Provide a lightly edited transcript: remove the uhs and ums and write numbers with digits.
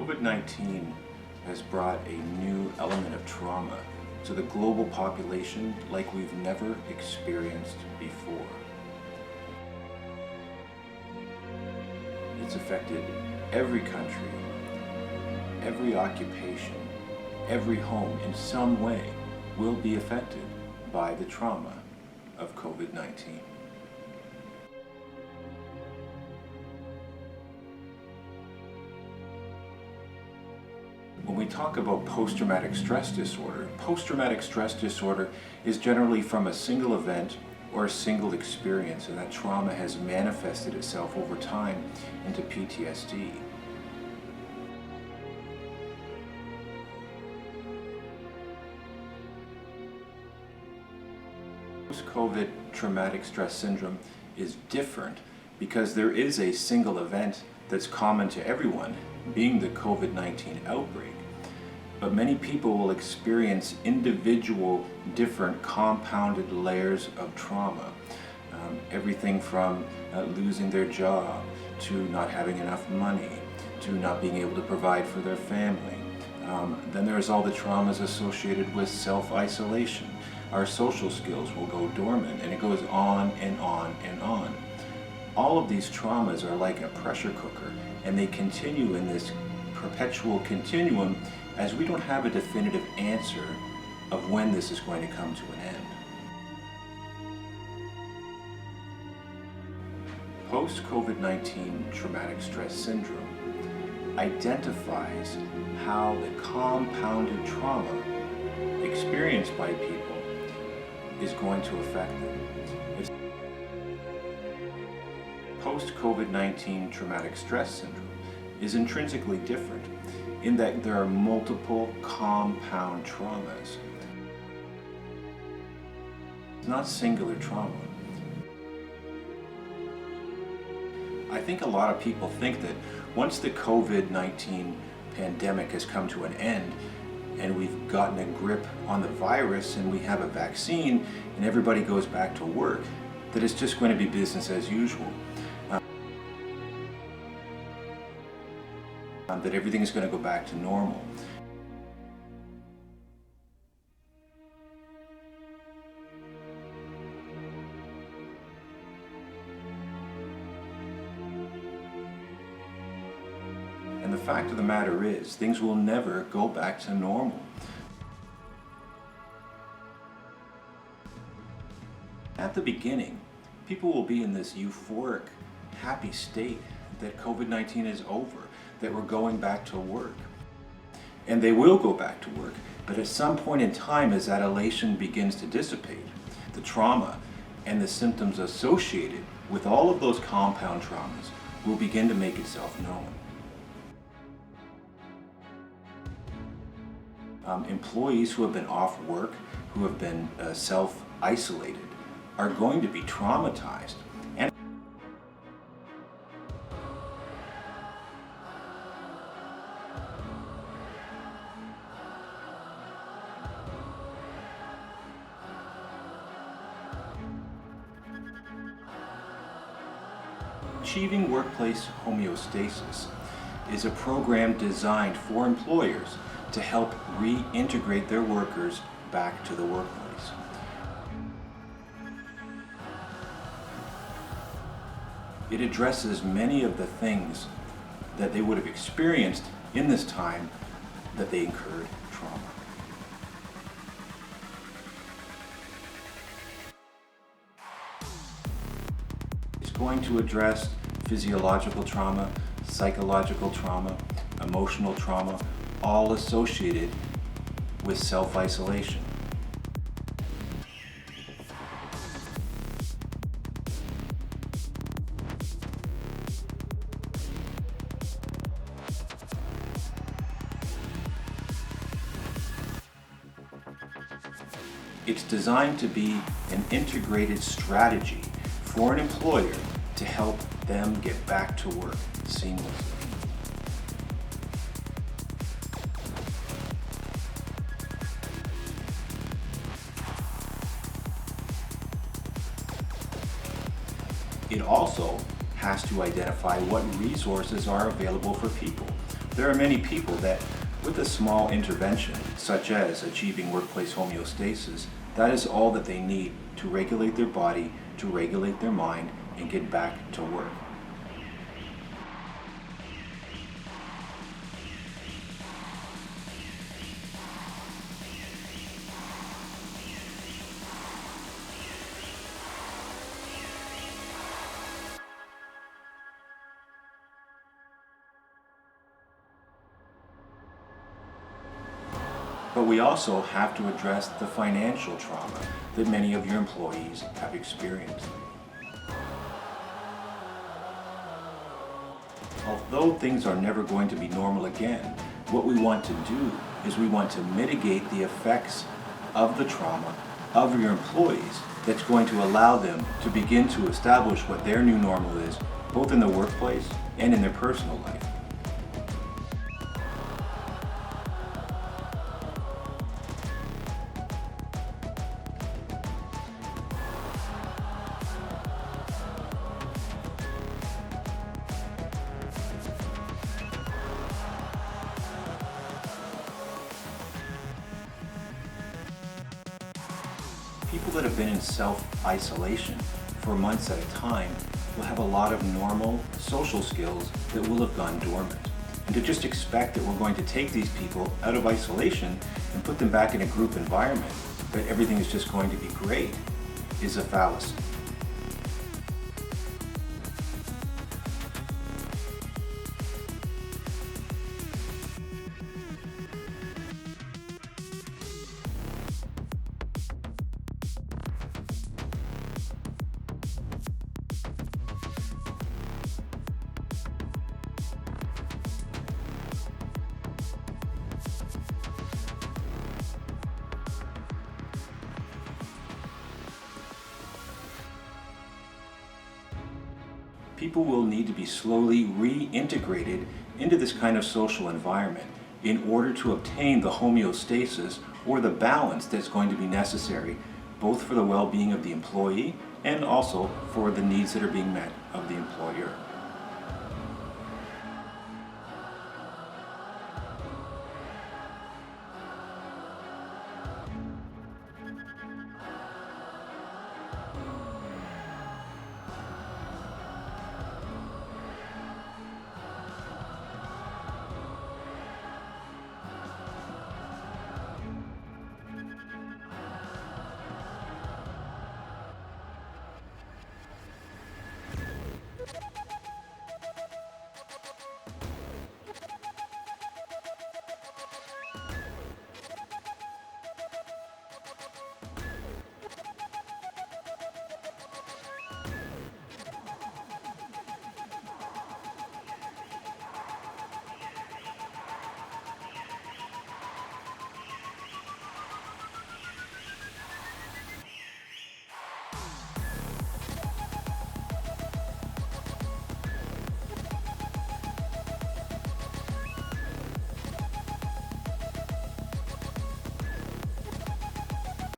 COVID-19 has brought a new element of trauma to the global population like we've never experienced before. It's affected every country, every occupation, every home in some way will be affected by the trauma of COVID-19. When we talk about post-traumatic stress disorder is generally from a single event or a single experience, and that trauma has manifested itself over time into PTSD. Post-COVID traumatic stress syndrome is different because there is a single event that's common to everyone, being the COVID-19 outbreak. But many people will experience individual, different compounded layers of trauma. Everything from losing their job, to not having enough money, to not being able to provide for their family. Then there's all the traumas associated with self-isolation. Our social skills will go dormant, and it goes on and on and on. All of these traumas are like a pressure cooker, and they continue in this perpetual continuum as we don't have a definitive answer of when this is going to come to an end. Post-COVID-19 traumatic stress syndrome identifies how the compounded trauma experienced by people is going to affect them. Post-COVID-19 traumatic stress syndrome is intrinsically different in that there are multiple compound traumas. It's not singular trauma. I think a lot of people think that once the COVID-19 pandemic has come to an end and we've gotten a grip on the virus and we have a vaccine and everybody goes back to work, that it's just going to be business as usual. That everything is going to go back to normal. And the fact of the matter is, things will never go back to normal. At the beginning, people will be in this euphoric, happy state that COVID-19 is over, that we're going back to work. And they will go back to work, but at some point in time, as that elation begins to dissipate, the trauma and the symptoms associated with all of those compound traumas will begin to make itself known. Employees who have been off work, who have been self-isolated, are going to be traumatized. Achieving Workplace Homeostasis is a program designed for employers to help reintegrate their workers back to the workplace. It addresses many of the things that they would have experienced in this time that they incurred trauma. It's going to address physiological trauma, psychological trauma, emotional trauma, all associated with self-isolation. It's designed to be an integrated strategy for an employer to help them get back to work seamlessly. It also has to identify what resources are available for people. There are many people that, with a small intervention, such as achieving workplace homeostasis, that is all that they need to regulate their body, to regulate their mind, and get back to work. But we also have to address the financial trauma that many of your employees have experienced. Although things are never going to be normal again, what we want to do is we want to mitigate the effects of the trauma of your employees that's going to allow them to begin to establish what their new normal is, both in the workplace and in their personal life. People that have been in self-isolation for months at a time will have a lot of normal social skills that will have gone dormant. And to just expect that we're going to take these people out of isolation and put them back in a group environment, that everything is just going to be great, is a fallacy. People will need to be slowly reintegrated into this kind of social environment in order to obtain the homeostasis or the balance that's going to be necessary, both for the well-being of the employee and also for the needs that are being met of the employer.